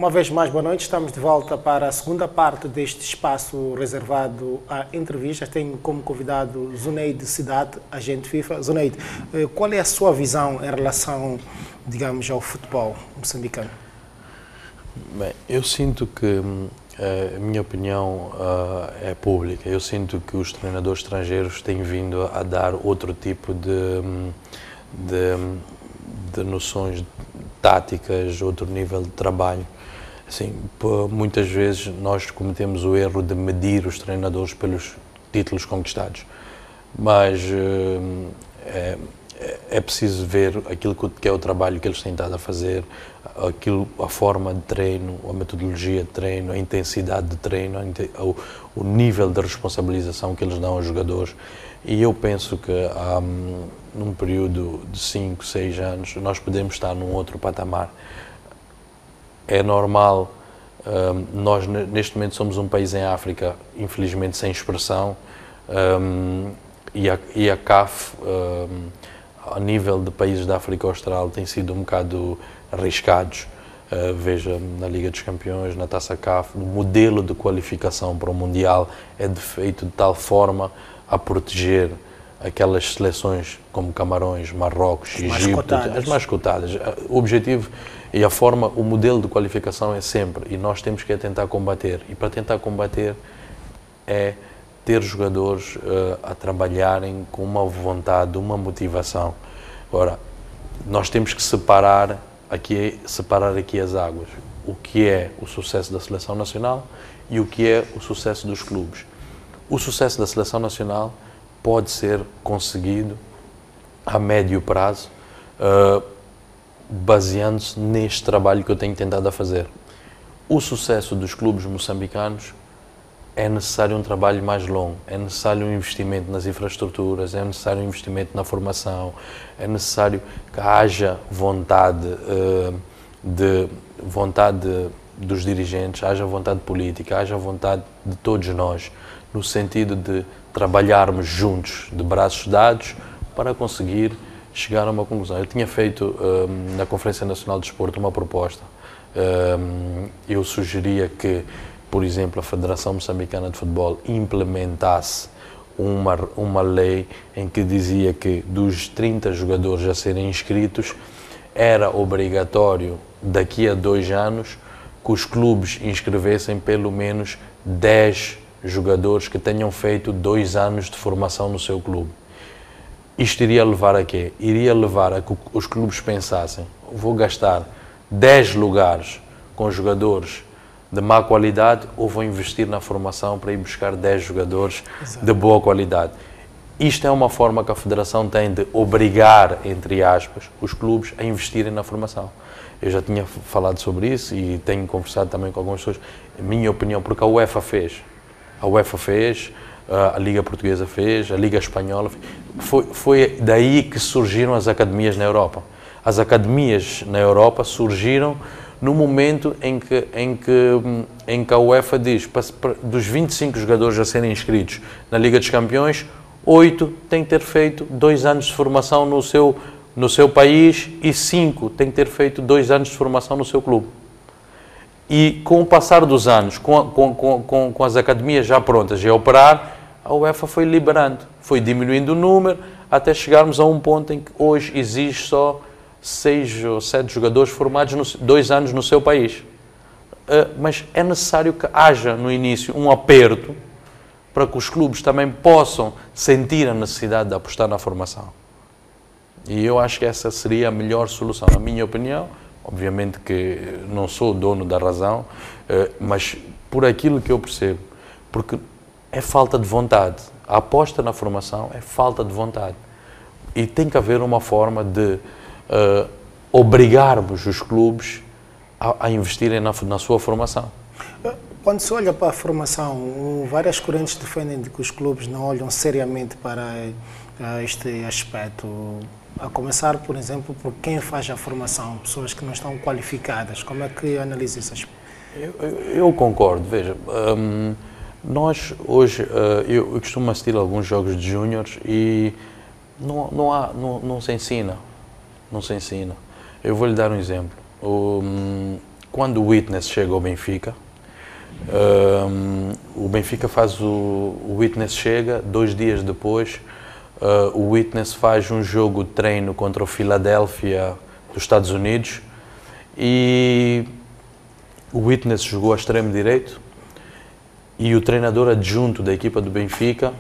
Uma vez mais, boa noite. Estamos de volta para a segunda parte deste espaço reservado a entrevistas. Tenho como convidado Zuneide Cidade, agente FIFA. Zuneide, qual é a sua visão em relação, digamos, ao futebol moçambicano? Bem, eu sinto que a minha opinião é pública. Eu sinto que os treinadores estrangeiros têm vindo a dar outro tipo de noções táticas, outro nível de trabalho. Assim, muitas vezes nós cometemos o erro de medir os treinadores pelos títulos conquistados, mas é preciso ver aquilo que é o trabalho que eles têm estado a fazer, a forma de treino, a metodologia de treino, a intensidade de treino, o nível de responsabilização que eles dão aos jogadores. E eu penso que num período de 5, 6 anos nós podemos estar num outro patamar. É normal, nós neste momento somos um país em África, infelizmente sem expressão, e a CAF, a nível de países da África Austral, tem sido um bocado arriscados. Veja, na Liga dos Campeões, na Taça CAF, o modelo de qualificação para o Mundial é feito de tal forma a proteger aquelas seleções como Camarões, Marrocos, Egito, as mais cotadas. O objetivo e a forma, o modelo de qualificação é sempre, e nós temos que tentar combater. E para tentar combater é ter jogadores a trabalharem com uma vontade, uma motivação. Agora, nós temos que separar aqui as águas. O que é o sucesso da Seleção Nacional e o que é o sucesso dos clubes. O sucesso da Seleção Nacional pode ser conseguido a médio prazo, baseando-se neste trabalho que eu tenho tentado a fazer. O sucesso dos clubes moçambicanos é necessário um trabalho mais longo, é necessário um investimento nas infraestruturas, é necessário um investimento na formação, é necessário que haja vontade dos dirigentes, haja vontade política, haja vontade de todos nós, no sentido de trabalharmos juntos, de braços dados, para conseguir chegar a uma conclusão. Eu tinha feito na Conferência Nacional de Desporto uma proposta. Eu sugeria que, por exemplo, a Federação Moçambicana de Futebol implementasse uma lei em que dizia que dos 30 jogadores a serem inscritos, era obrigatório, daqui a 2 anos, que os clubes inscrevessem pelo menos 10 jogadores que tenham feito 2 anos de formação no seu clube. Isto iria levar a quê? Iria levar a que os clubes pensassem: vou gastar 10 lugares com jogadores de má qualidade ou vou investir na formação para ir buscar 10 jogadores de boa qualidade. Isto é uma forma que a Federação tem de obrigar, entre aspas, os clubes a investirem na formação. Eu já tinha falado sobre isso e tenho conversado também com algumas pessoas. A minha opinião, porque a UEFA fez. A UEFA fez, a Liga Portuguesa fez, a Liga Espanhola fez. Foi daí que surgiram as academias na Europa. As academias na Europa surgiram no momento em que a UEFA diz, dos 25 jogadores a serem inscritos na Liga dos Campeões, 8 têm que ter feito 2 anos de formação no seu país e 5 têm que ter feito 2 anos de formação no seu clube. E com o passar dos anos, com as academias já prontas e a operar, a UEFA foi liberando, foi diminuindo o número, até chegarmos a um ponto em que hoje existe só 6 ou 7 jogadores formados 2 anos no seu país. Mas é necessário que haja no início um aperto para que os clubes também possam sentir a necessidade de apostar na formação. E eu acho que essa seria a melhor solução, na minha opinião. Obviamente que não sou o dono da razão, mas por aquilo que eu percebo, porque é falta de vontade. A aposta na formação é falta de vontade. E tem que haver uma forma de obrigarmos os clubes a investirem na sua formação. Quando se olha para a formação, várias correntes defendem que os clubes não olham seriamente para este aspecto. A começar, por exemplo, por quem faz a formação, pessoas que não estão qualificadas. Como é que analisa esse aspecto? Eu concordo. Veja, nós hoje, eu costumo assistir a alguns jogos de júniores e não se ensina. Não se ensina. Eu vou lhe dar um exemplo. quando o Witness chega ao Benfica, o Benfica faz o Witness chega, 2 dias depois, o Witness faz um jogo de treino contra o Philadelphia dos Estados Unidos e o Witness jogou a extremo direito e o treinador adjunto da equipa do Benfica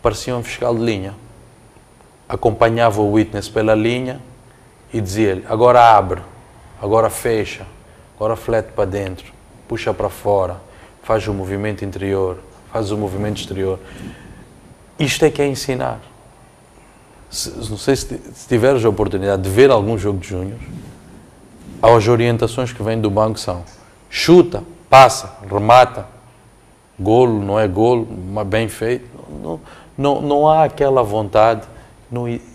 parecia um fiscal de linha. Acompanhava o Witness pela linha e dizia-lhe: agora abre, agora fecha, agora flete para dentro, puxa para fora, faz o movimento interior, faz o movimento exterior. Isto é que é ensinar. Não sei se tiveres a oportunidade de ver algum jogo de júnior, as orientações que vêm do banco são: chuta, passa, remata, golo, não é golo, mas bem feito. Não há aquela vontade,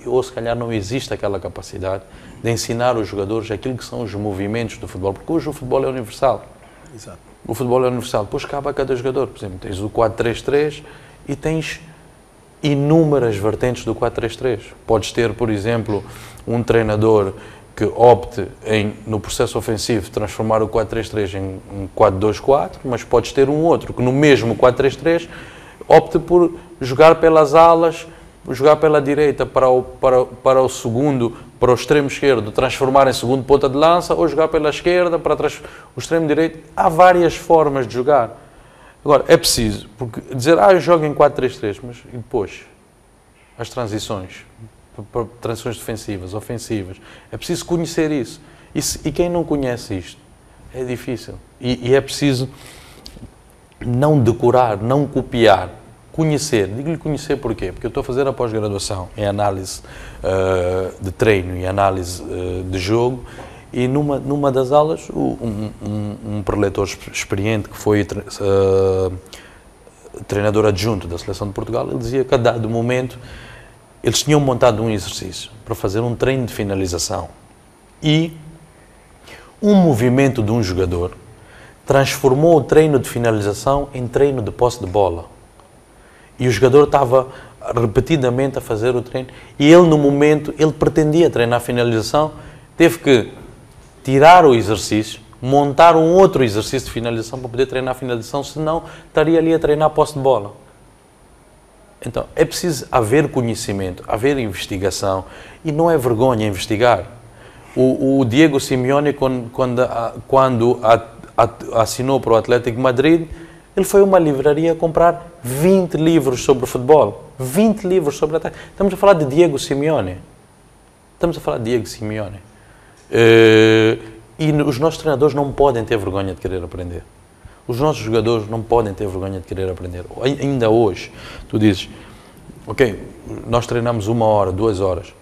ou se calhar não existe aquela capacidade de ensinar os jogadores aquilo que são os movimentos do futebol, porque hoje o futebol é universal. Exato. O futebol é universal. Depois cabe a cada jogador. Por exemplo, tens o 4-3-3 e tens inúmeras vertentes do 4-3-3. Podes ter, por exemplo, um treinador que opte no processo ofensivo transformar o 4-3-3 em 4-2-4, mas podes ter um outro que no mesmo 4-3-3 opte por jogar pelas alas, jogar pela direita para o segundo, para o extremo esquerdo, transformar em segundo ponta de lança, ou jogar pela esquerda para o extremo direito. Há várias formas de jogar. Agora, é preciso, porque dizer, eu jogo em 4-3-3, mas e depois? As transições, transições defensivas, ofensivas. É preciso conhecer isso. E quem não conhece isto, é difícil. E é preciso não decorar, não copiar. Conhecer. Digo-lhe conhecer porquê? Porque eu estou a fazer a pós-graduação em análise de treino e análise de jogo, e numa das aulas um preletor experiente que foi treinador adjunto da Seleção de Portugal, ele dizia que a dado momento eles tinham montado um exercício para fazer um treino de finalização e um movimento de um jogador transformou o treino de finalização em treino de posse de bola. E o jogador estava repetidamente a fazer o treino. E ele, no momento, ele pretendia treinar a finalização, teve que tirar o exercício, montar um outro exercício de finalização para poder treinar a finalização, senão estaria ali a treinar a posse de bola. Então, é preciso haver conhecimento, haver investigação, e não é vergonha investigar. O Diego Simeone, quando assinou para o Atlético de Madrid, ele foi a uma livraria comprar 20 livros sobre futebol. 20 livros sobre ataque. Estamos a falar de Diego Simeone. E os nossos treinadores não podem ter vergonha de querer aprender. Os nossos jogadores não podem ter vergonha de querer aprender. Ainda hoje, tu dizes, ok, nós treinamos 1 hora, 2 horas.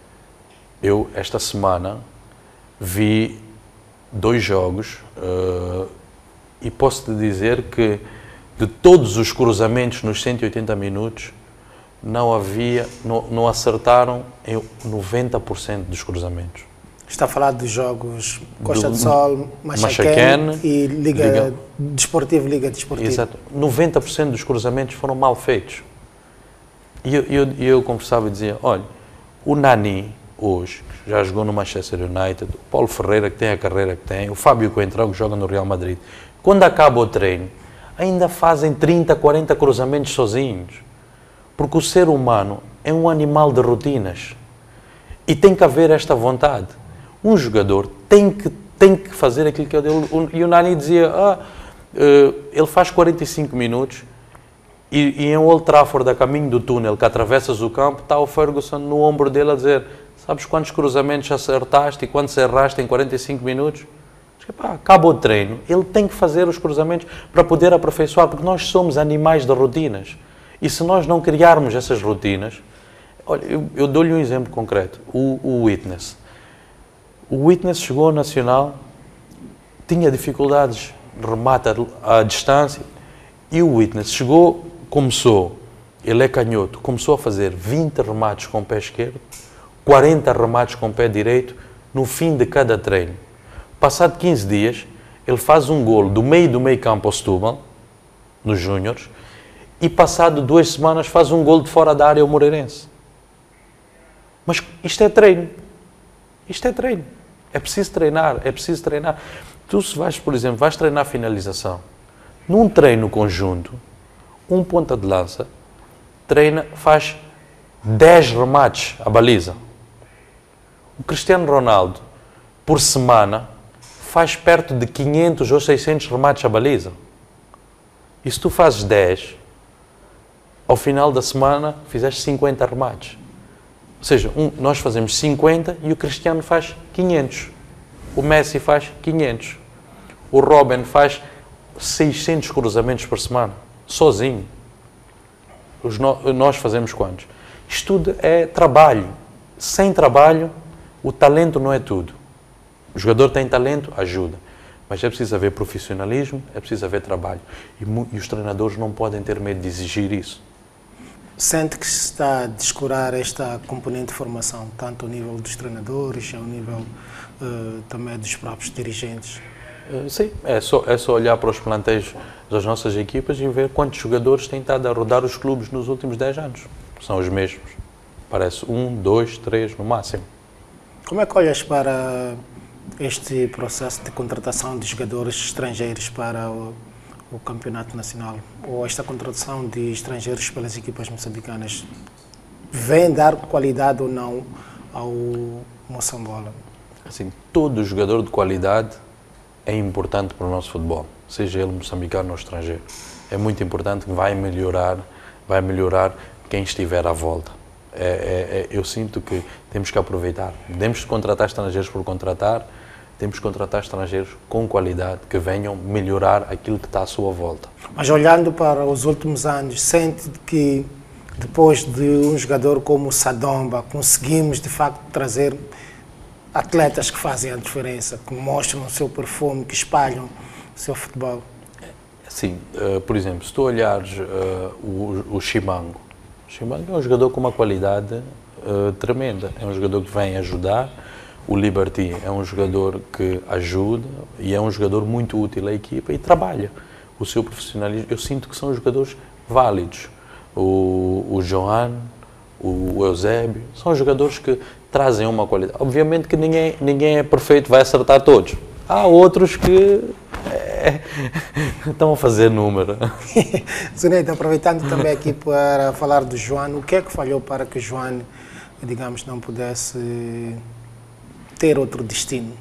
Eu, esta semana, vi 2 jogos e posso-te dizer que de todos os cruzamentos nos 180 minutos, não acertaram em 90% dos cruzamentos. Está a falar de jogos Costa do Sol, Machaquén e Liga Desportiva, Liga Desportiva. Exato. 90% dos cruzamentos foram mal feitos. E eu conversava e dizia, olha, o Nani, hoje, que já jogou no Manchester United, o Paulo Ferreira, que tem a carreira que tem, o Fábio Coentrão, que joga no Real Madrid, quando acaba o treino, ainda fazem 30, 40 cruzamentos sozinhos. Porque o ser humano é um animal de rotinas. E tem que haver esta vontade. Um jogador tem que fazer aquilo que é dele. E o Nani dizia, ele faz 45 minutos e em Old Trafford, a caminho do túnel, que atravessas o campo, está o Ferguson no ombro dele a dizer, sabes quantos cruzamentos acertaste e quantos erraste em 45 minutos? Acabou o treino, ele tem que fazer os cruzamentos para poder aperfeiçoar, porque nós somos animais de rotinas. E se nós não criarmos essas rotinas... Olha, eu dou-lhe um exemplo concreto. O Witness. O Witness chegou ao Nacional, tinha dificuldades de remate à distância, e o Witness começou, ele é canhoto, começou a fazer 20 remates com o pé esquerdo, 40 remates com o pé direito, no fim de cada treino. Passado 15 dias, ele faz um golo do meio campo ao Setúbal, nos Júniores, e passado 2 semanas faz um golo de fora da área ao Moreirense. Mas isto é treino. Isto é treino. É preciso treinar, é preciso treinar. Tu se vais, por exemplo, vais treinar finalização, num treino conjunto, um ponta de lança faz 10 remates à baliza. O Cristiano Ronaldo, por semana, faz perto de 500 ou 600 remates à baliza. E se tu fazes 10, ao final da semana fizeste 50 remates. Ou seja, nós fazemos 50 e o Cristiano faz 500. O Messi faz 500. O Robben faz 600 cruzamentos por semana, sozinho. Nós fazemos quantos? Isto tudo é trabalho. Sem trabalho, o talento não é tudo. O jogador tem talento, ajuda. Mas é preciso haver profissionalismo, é preciso haver trabalho. E os treinadores não podem ter medo de exigir isso. Sente que se está a descurar esta componente de formação, tanto ao nível dos treinadores, ao nível também dos próprios dirigentes? Sim, é só olhar para os plantéis das nossas equipas e ver quantos jogadores têm estado a rodar os clubes nos últimos 10 anos. São os mesmos. Parece 1, 2, 3 no máximo. Como é que olhas para este processo de contratação de jogadores estrangeiros para o campeonato nacional? Ou esta contratação de estrangeiros pelas equipas moçambicanas vem dar qualidade ou não ao Moçambola? Assim, todo jogador de qualidade é importante para o nosso futebol, seja ele moçambicano ou estrangeiro. É muito importante que vai melhorar quem estiver à volta. Eu sinto que temos que aproveitar. Temos de contratar estrangeiros por contratar, temos de contratar estrangeiros com qualidade, que venham melhorar aquilo que está à sua volta. Mas olhando para os últimos anos, sente que depois de um jogador como o Sadomba, conseguimos de facto trazer atletas que fazem a diferença, que mostram o seu perfume, que espalham o seu futebol? Sim, por exemplo, se tu olhares o Chimango, é um jogador com uma qualidade tremenda, é um jogador que vem ajudar. O Liberty é um jogador que ajuda e é um jogador muito útil à equipa e trabalha. O seu profissionalismo, eu sinto que são jogadores válidos. O Joan, o Eusébio, são jogadores que trazem uma qualidade. Obviamente que ninguém é perfeito, vai acertar todos. Há outros que estão a fazer número. Zuneida, aproveitando também aqui para falar do Joan, o que é que falhou para que o Joan, digamos, não pudesse ter outro destino?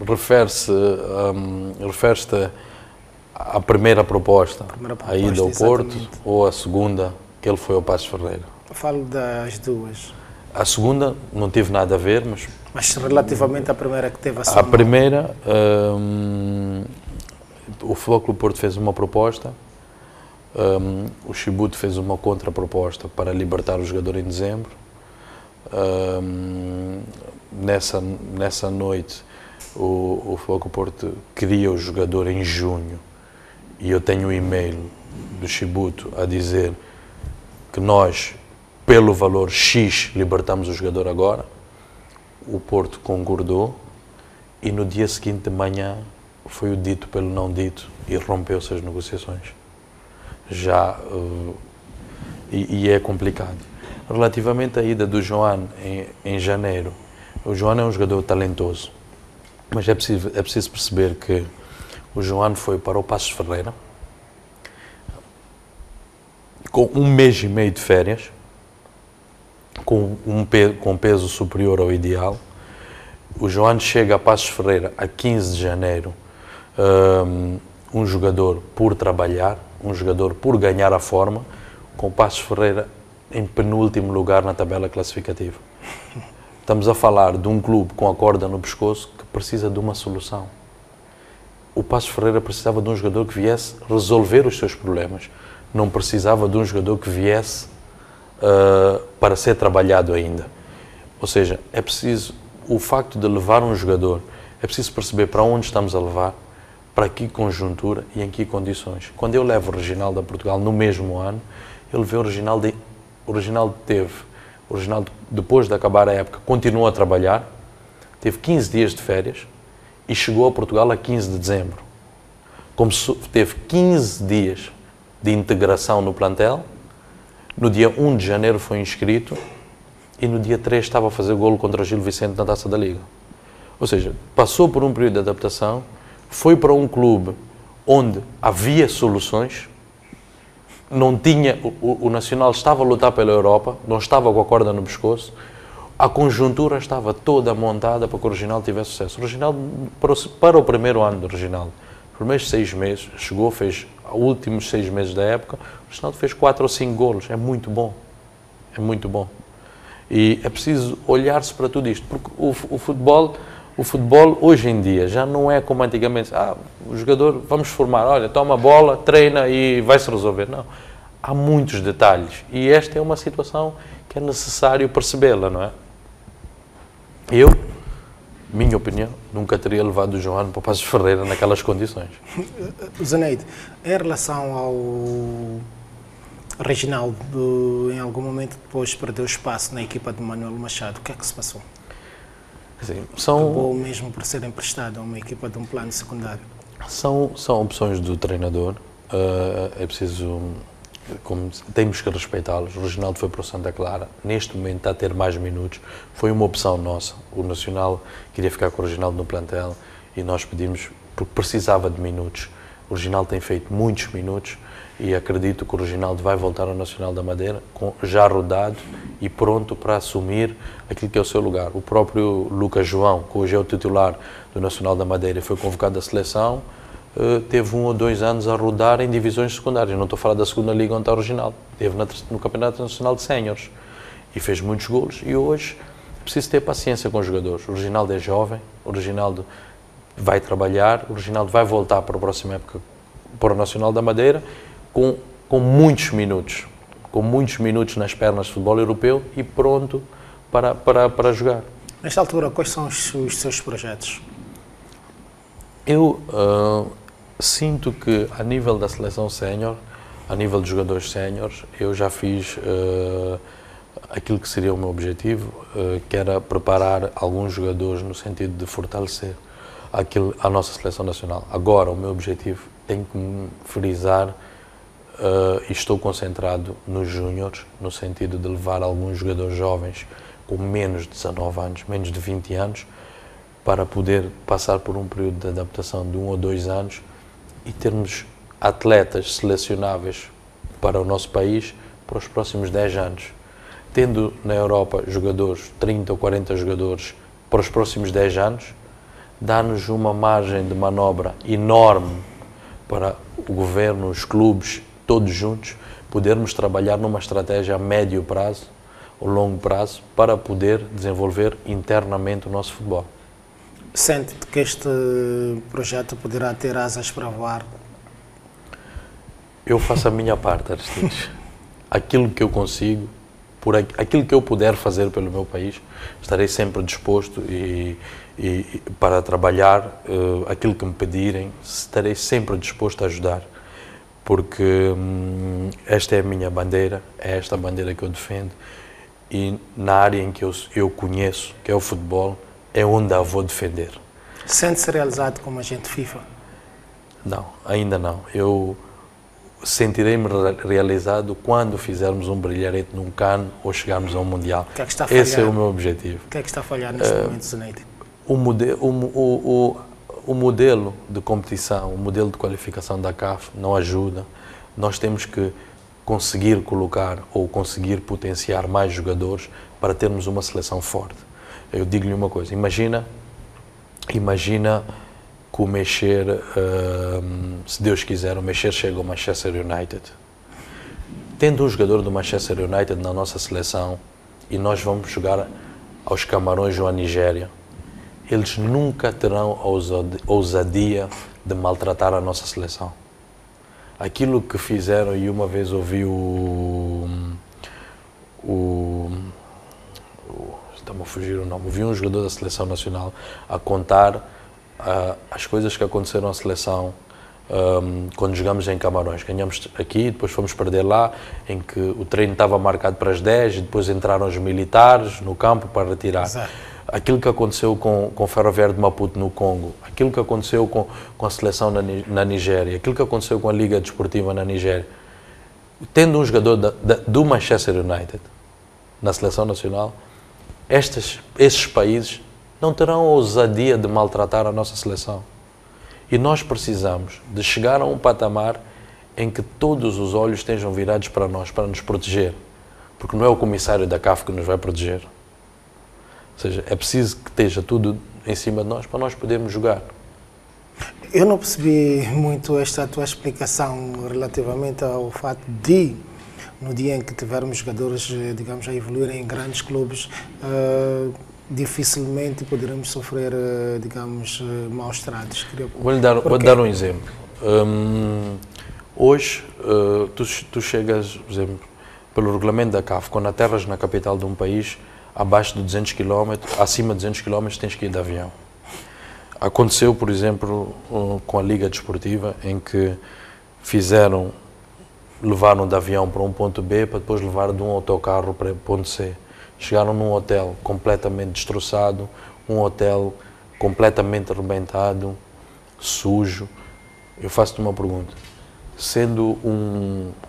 Refere-se à primeira proposta, a ida ao Porto, ou a segunda, que ele foi ao Passos Ferreira? Eu falo das duas. A segunda não teve nada a ver, mas relativamente à primeira que teve a sua A primeira, o Futebol Clube Porto fez uma proposta, o Chibuto fez uma contraproposta para libertar o jogador em dezembro. Nessa noite, o Futebol Clube Porto queria o jogador em junho e eu tenho um e-mail do Chibuto a dizer que nós, pelo valor X, libertamos o jogador agora. O Porto concordou e no dia seguinte de manhã foi o dito pelo não dito e rompeu-se as negociações. E é complicado. Relativamente à ida do Joan em janeiro, o Joan é um jogador talentoso, mas é preciso perceber que o Joan foi para o Passos Ferreira com 1 mês e meio de férias, com peso superior ao ideal. O Joan chega a Passos Ferreira a 15 de janeiro, um jogador por trabalhar, um jogador por ganhar a forma, com o Passos Ferreira em penúltimo lugar na tabela classificativa. Estamos a falar de um clube com a corda no pescoço que precisa de uma solução. O Passos Ferreira precisava de um jogador que viesse resolver os seus problemas, não precisava de um jogador que viesse para ser trabalhado ainda. Ou seja, é preciso, o facto de levar um jogador, é preciso perceber para onde estamos a levar, para que conjuntura e em que condições. Quando eu levo o Reginaldo a Portugal no mesmo ano, ele vê o Reginaldo depois de acabar a época, continuou a trabalhar, teve 15 dias de férias e chegou a Portugal a 15 de dezembro. Como teve 15 dias de integração no plantel, no dia 1 de janeiro foi inscrito e no dia 3 estava a fazer golo contra o Gil Vicente na Taça da Liga. Ou seja, passou por um período de adaptação, foi para um clube onde havia soluções, não tinha, o Nacional estava a lutar pela Europa, não estava com a corda no pescoço, a conjuntura estava toda montada para que o Reginaldo tivesse sucesso. O Reginaldo, para o primeiro ano do Reginaldo, os primeiros 6 meses, chegou, fez os últimos 6 meses da época, o Reginaldo fez 4 ou 5 golos, é muito bom, é muito bom. E é preciso olhar-se para tudo isto, porque o futebol hoje em dia já não é como antigamente, o jogador, vamos formar, olha, toma a bola, treina e vai-se resolver. Não, há muitos detalhes e esta é uma situação que é necessário percebê-la, não é? Eu, minha opinião, nunca teria levado o João para o Passos Ferreira naquelas condições. Zeneide, em relação ao Reginaldo, em algum momento depois perdeu espaço na equipa de Manuel Machado, o que é que se passou? Assim, Acabou mesmo por ser emprestado a uma equipa de um plano secundário? São opções do treinador, é preciso, temos que respeitá-los. O Reginaldo foi para o Santa Clara, neste momento está a ter mais minutos, foi uma opção nossa. O Nacional queria ficar com o Reginaldo no plantel e nós pedimos, porque precisava de minutos. O Reginaldo tem feito muitos minutos e acredito que o Reginaldo vai voltar ao Nacional da Madeira já rodado e pronto para assumir aquilo que é o seu lugar. O próprio Lucas João, que hoje é o titular do Nacional da Madeira, foi convocado à seleção, teve 1 ou 2 anos a rodar em divisões secundárias. Não estou a falar da segunda liga onde está o Reginaldo. Esteve no Campeonato Nacional de Séniores e fez muitos golos e hoje é preciso ter paciência com os jogadores. O Reginaldo é jovem, o Reginaldo vai trabalhar, o Reginaldo vai voltar para a próxima época para o Nacional da Madeira com muitos minutos nas pernas de futebol europeu e pronto para jogar. Nesta altura, quais são os seus projetos? Eu sinto que a nível da seleção sénior, a nível de jogadores séniores, eu já fiz aquilo que seria o meu objetivo, que era preparar alguns jogadores no sentido de fortalecer a nossa seleção nacional. Agora, o meu objetivo, tenho que me frisar, e estou concentrado nos júniores, no sentido de levar alguns jogadores jovens com menos de 19 anos, menos de 20 anos, para poder passar por um período de adaptação de 1 ou 2 anos e termos atletas selecionáveis para o nosso país para os próximos 10 anos. Tendo na Europa jogadores, 30 ou 40 jogadores para os próximos 10 anos, dá-nos uma margem de manobra enorme para o governo, os clubes, todos juntos, podermos trabalhar numa estratégia a médio prazo ou longo prazo para poder desenvolver internamente o nosso futebol. Sente que este projeto poderá ter asas para voar? Eu faço a minha parte, Aristides. Aquilo que eu consigo, aquilo que eu puder fazer pelo meu país, estarei sempre disposto e para trabalhar aquilo que me pedirem, estarei sempre disposto a ajudar. Porque esta é a minha bandeira, é esta a bandeira que eu defendo e na área em que eu conheço, que é o futebol, é onde a vou defender. Sente-se realizado como agente FIFA? Não, ainda não. Eu sentirei-me realizado quando fizermos um brilharete num cano ou chegarmos a um Mundial. O que é que está a falhar? Esse é o meu objetivo. O que é que está a falhar neste momento, Zeneide? O modelo de competição, o modelo de qualificação da CAF não ajuda. Nós temos que conseguir colocar ou conseguir potenciar mais jogadores para termos uma seleção forte. Eu digo-lhe uma coisa, imagina que o Mexer, se Deus quiser, o Mexer chega ao Manchester United. Tendo um jogador do Manchester United na nossa seleção e nós vamos jogar aos Camarões ou à Nigéria, eles nunca terão a ousadia de maltratar a nossa seleção. Aquilo que fizeram, e uma vez ouvi está-me a fugir o nome, ouvi um jogador da Seleção Nacional a contar as coisas que aconteceram à seleção quando jogamos em Camarões. Ganhamos aqui, depois fomos perder lá, em que o treino estava marcado para as 10 e depois entraram os militares no campo para retirar. Exato. Aquilo que aconteceu com o Ferroviário de Maputo no Congo, aquilo que aconteceu com a seleção na Nigéria, aquilo que aconteceu com a Liga Desportiva na Nigéria. Tendo um jogador do Manchester United na Seleção Nacional, esses países não terão a ousadia de maltratar a nossa seleção. E nós precisamos de chegar a um patamar em que todos os olhos estejam virados para nós, para nos proteger. Porque não é o comissário da CAF que nos vai proteger. Ou seja, é preciso que esteja tudo em cima de nós para nós podermos jogar. Eu não percebi muito esta tua explicação relativamente ao fato de, no dia em que tivermos jogadores, digamos, a evoluírem em grandes clubes, dificilmente poderemos sofrer, digamos, maus tratos. Vou dar um exemplo. Hoje, tu chegas, por exemplo, pelo regulamento da CAF, quando aterras na capital de um país, abaixo de 200 km, acima de 200 km, tens que ir de avião. Aconteceu, por exemplo, com a Liga Desportiva, em que levaram de avião para um ponto B, para depois levar de um autocarro para o ponto C. Chegaram num hotel completamente destroçado, um hotel completamente arrebentado, sujo. Eu faço-te uma pergunta.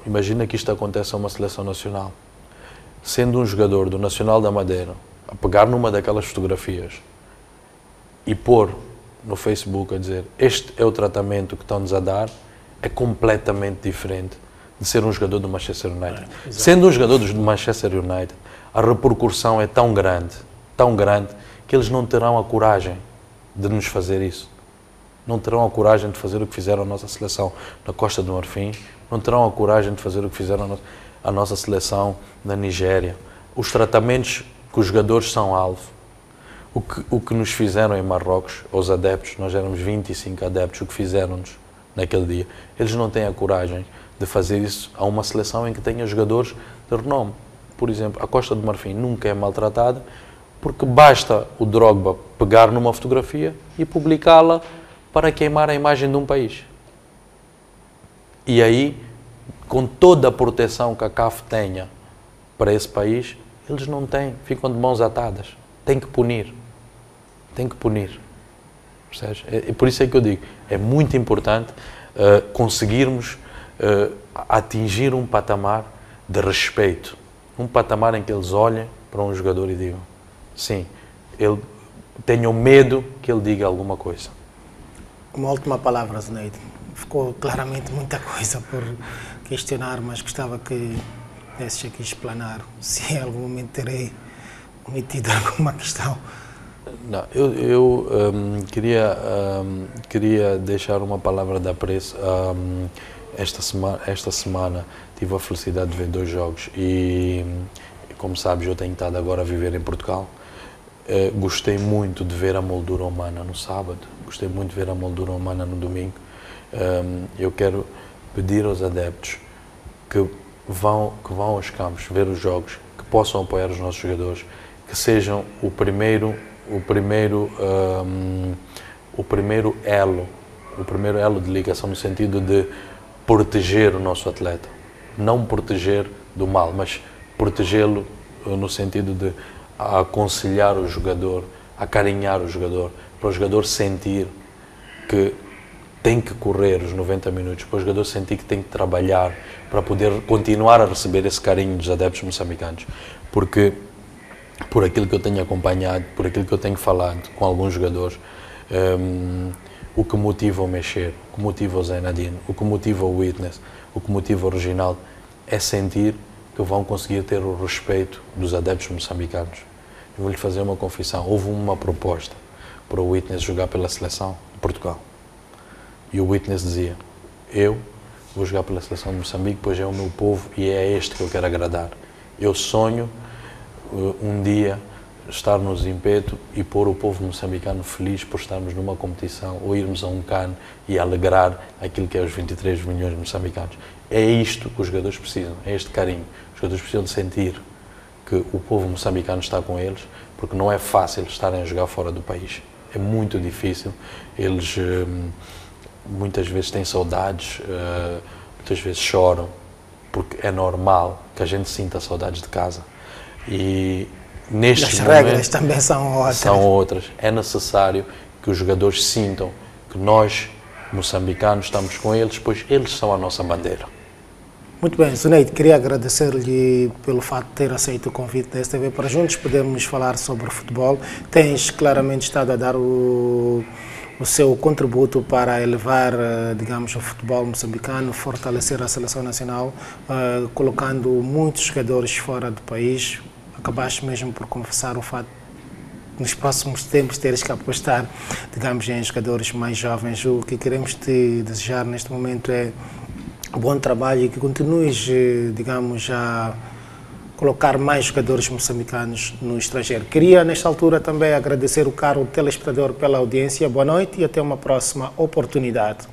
Imagina que isto acontece a uma seleção nacional. Sendo um jogador do Nacional da Madeira, a pegar numa daquelas fotografias e pôr no Facebook a dizer este é o tratamento que estão-nos a dar, é completamente diferente de ser um jogador do Manchester United. Sendo um jogador do Manchester United, a repercussão é tão grande, que eles não terão a coragem de nos fazer isso. Não terão a coragem de fazer o que fizeram a nossa seleção na Costa do Marfim, não terão a coragem de fazer o que fizeram a nossa seleção na Nigéria. Os tratamentos que os jogadores são alvo, o que nos fizeram em Marrocos, os adeptos, nós éramos 25 adeptos, o que fizeram-nos naquele dia, eles não têm a coragem de fazer isso a uma seleção em que tenha jogadores de renome. Por exemplo, a Costa do Marfim nunca é maltratada porque basta o Drogba pegar numa fotografia e publicá-la para queimar a imagem de um país. E aí, com toda a proteção que a CAF tenha para esse país, eles não têm, ficam de mãos atadas. Tem que punir. Tem que punir. Percebes? Por isso é que eu digo, é muito importante conseguirmos atingir um patamar de respeito. Um patamar em que eles olhem para um jogador e digam, sim, tenham medo que ele diga alguma coisa. Uma última palavra, Zuneide. Ficou claramente muita coisa por questionar, mas gostava que desses aqui explanar se em algum momento terei omitido alguma questão. Não, eu queria deixar uma palavra de apreço. Esta semana tive a felicidade de ver 2 jogos e, como sabes, eu tenho estado agora a viver em Portugal. Gostei muito de ver a moldura humana no sábado, gostei muito de ver a moldura humana no domingo. Eu quero pedir aos adeptos que vão aos campos ver os jogos, que possam apoiar os nossos jogadores, que sejam o primeiro elo de ligação, no sentido de proteger o nosso atleta, não proteger do mal, mas protegê-lo no sentido de aconselhar o jogador, acarinhar o jogador, para o jogador sentir que tem que correr os 90 minutos, para o jogador sentir que tem que trabalhar para poder continuar a receber esse carinho dos adeptos moçambicanos. Porque, por aquilo que eu tenho acompanhado, por aquilo que eu tenho falado com alguns jogadores, o que motiva o Mexer, o que motiva o Zainadine, o que motiva o Witness, o que motiva o Reginaldo, é sentir que vão conseguir ter o respeito dos adeptos moçambicanos. Eu vou-lhe fazer uma confissão. Houve uma proposta para o Witness jogar pela seleção de Portugal. E o Witness dizia, eu vou jogar pela seleção de Moçambique, pois é o meu povo e é este que eu quero agradar. Eu sonho um dia estar no Zimpeto e pôr o povo moçambicano feliz por estarmos numa competição ou irmos a um CAN e alegrar aquilo que é os 23 milhões de moçambicanos. É isto que os jogadores precisam, é este carinho. Os jogadores precisam de sentir que o povo moçambicano está com eles, porque não é fácil estarem a jogar fora do país. É muito difícil. Eles muitas vezes têm saudades, muitas vezes choram, porque é normal que a gente sinta saudades de casa. E nestes as regras também são outras. São outras. É necessário que os jogadores sintam que nós, moçambicanos, estamos com eles, pois eles são a nossa bandeira. Muito bem, Zuneide, queria agradecer-lhe pelo fato de ter aceito o convite da STV para juntos podermos falar sobre futebol. Tens claramente estado a dar o seu contributo para elevar, digamos, o futebol moçambicano, fortalecer a seleção nacional, colocando muitos jogadores fora do país. Acabaste mesmo por confessar o fato nos próximos tempos teres que apostar, digamos, em jogadores mais jovens. O que queremos te desejar neste momento é bom trabalho e que continues, digamos, a colocar mais jogadores moçambicanos no estrangeiro. Queria, nesta altura, também agradecer o caro telespectador pela audiência. Boa noite e até uma próxima oportunidade.